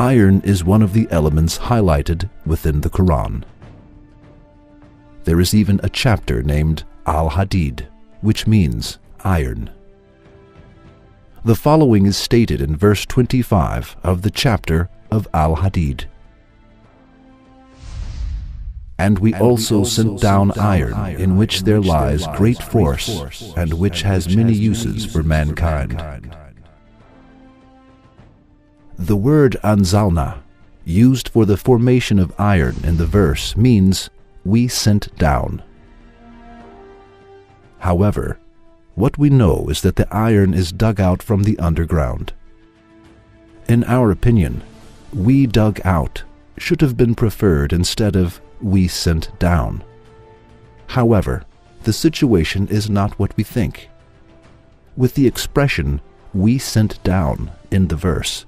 Iron is one of the elements highlighted within the Quran. There is even a chapter named Al-Hadid, which means iron. The following is stated in verse 25 of the chapter of Al-Hadid. And we also sent down iron, in which there lies great force, and which has many uses for mankind. The word anzalna, used for the formation of iron in the verse, means we sent down. However, what we know is that the iron is dug out from the underground. In our opinion, we dug out should have been preferred instead of we sent down. However, the situation is not what we think. With the expression we sent down in the verse,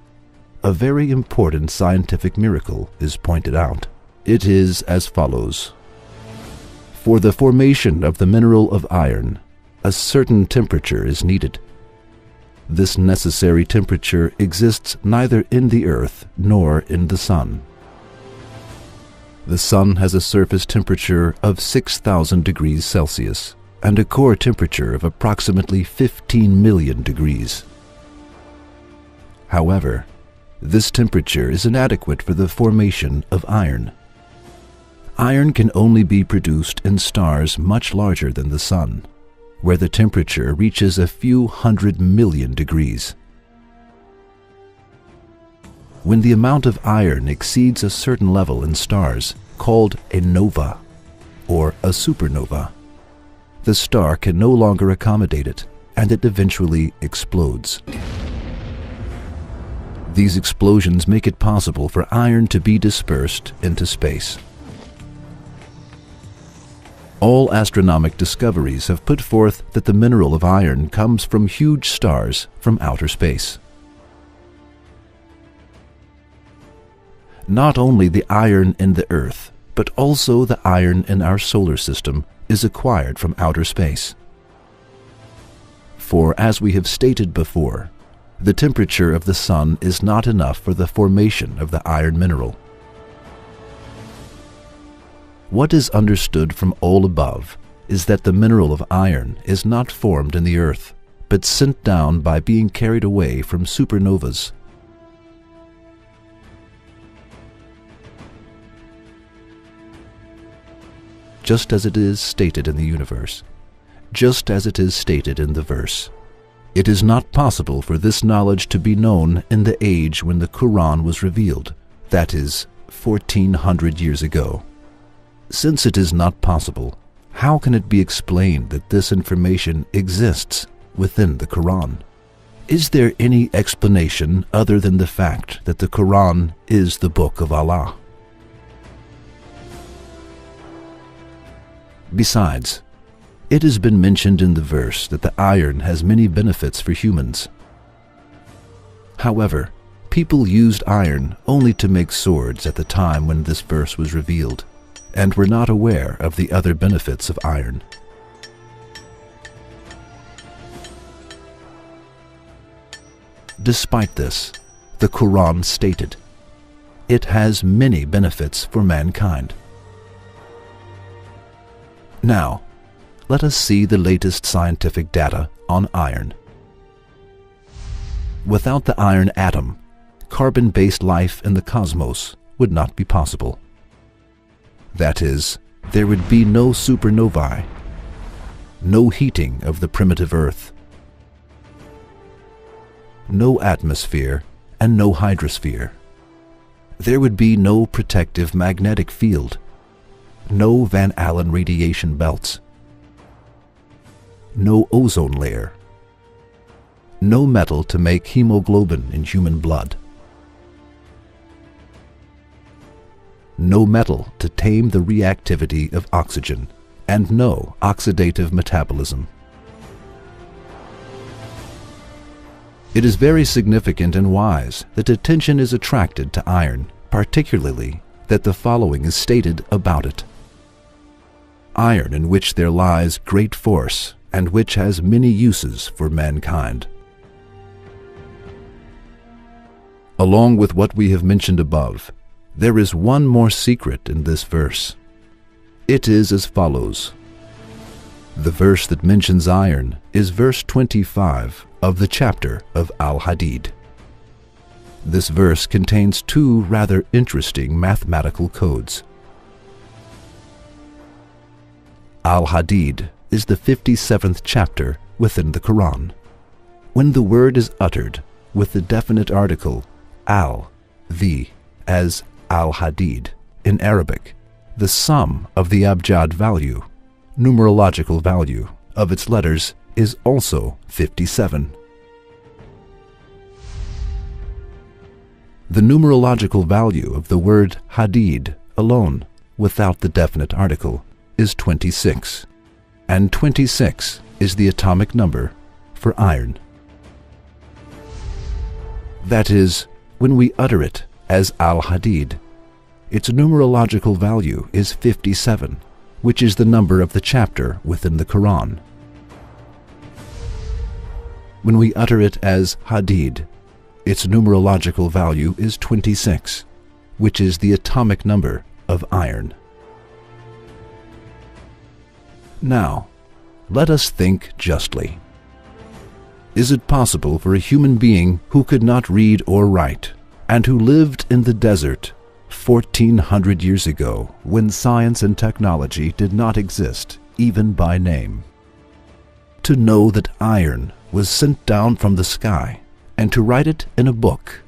a very important scientific miracle is pointed out. It is as follows. For the formation of the mineral of iron, a certain temperature is needed. This necessary temperature exists neither in the earth nor in the sun. The sun has a surface temperature of 6,000 degrees Celsius and a core temperature of approximately 15 million degrees. However, this temperature is inadequate for the formation of iron. Iron can only be produced in stars much larger than the sun, where the temperature reaches a few 100 million degrees. When the amount of iron exceeds a certain level in stars, called a nova or a supernova, the star can no longer accommodate it, and it eventually explodes. These explosions make it possible for iron to be dispersed into space. All astronomic discoveries have put forth that the mineral of iron comes from huge stars from outer space. Not only the iron in the Earth, but also the iron in our solar system is acquired from outer space. For, as we have stated before, the temperature of the sun is not enough for the formation of the iron mineral. What is understood from all above is that the mineral of iron is not formed in the earth, but sent down by being carried away from supernovas. Just as it is stated in the universe, just as it is stated in the verse. It is not possible for this knowledge to be known in the age when the Quran was revealed, that is, 1400 years ago. Since it is not possible, how can it be explained that this information exists within the Quran? Is there any explanation other than the fact that the Quran is the book of Allah? Besides, it has been mentioned in the verse that the iron has many benefits for humans. However, people used iron only to make swords at the time when this verse was revealed, and were not aware of the other benefits of iron. Despite this, the Quran stated, it has many benefits for mankind. Now, let us see the latest scientific data on iron. Without the iron atom, carbon-based life in the cosmos would not be possible. That is, there would be no supernovae, no heating of the primitive Earth, no atmosphere, and no hydrosphere. There would be no protective magnetic field, no Van Allen radiation belts, no ozone layer, no metal to make hemoglobin in human blood, no metal to tame the reactivity of oxygen, and no oxidative metabolism. It is very significant and wise that attention is attracted to iron, particularly that the following is stated about it. Iron in which there lies great force, and which has many uses for mankind. Along with what we have mentioned above, there is one more secret in this verse. It is as follows. The verse that mentions iron is verse 25 of the chapter of Al-Hadid. This verse contains two rather interesting mathematical codes. Al-Hadid is the 57th chapter within the Quran. When the word is uttered with the definite article al, the, as Al-Hadid in Arabic, the sum of the abjad value, numerological value, of its letters is also 57. The numerological value of the word Hadid alone, without the definite article, is 26, and 26 is the atomic number for iron. That is, when we utter it as Al-Hadid, its numerological value is 57, which is the number of the chapter within the Quran. When we utter it as Hadid, its numerological value is 26, which is the atomic number of iron. Now, let us think justly. Is it possible for a human being who could not read or write, and who lived in the desert 1400 years ago, when science and technology did not exist, even by name, to know that iron was sent down from the sky, and to write it in a book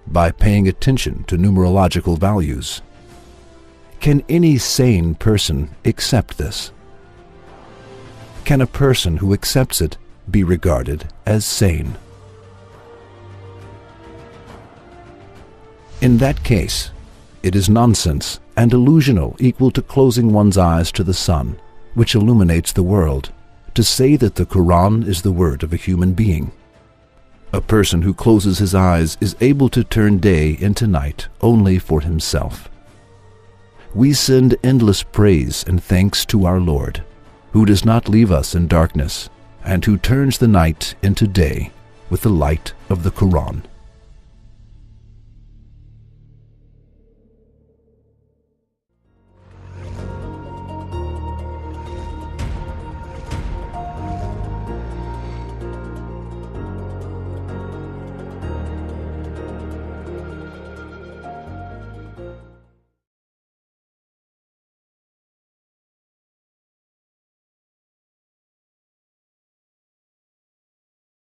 by paying attention to numerological values? Can any sane person accept this? Can a person who accepts it be regarded as sane? In that case, it is nonsense and delusional equal to closing one's eyes to the sun, which illuminates the world, to say that the Quran is the word of a human being. A person who closes his eyes is able to turn day into night only for himself. We send endless praise and thanks to our Lord, who does not leave us in darkness, and who turns the night into day with the light of the Quran.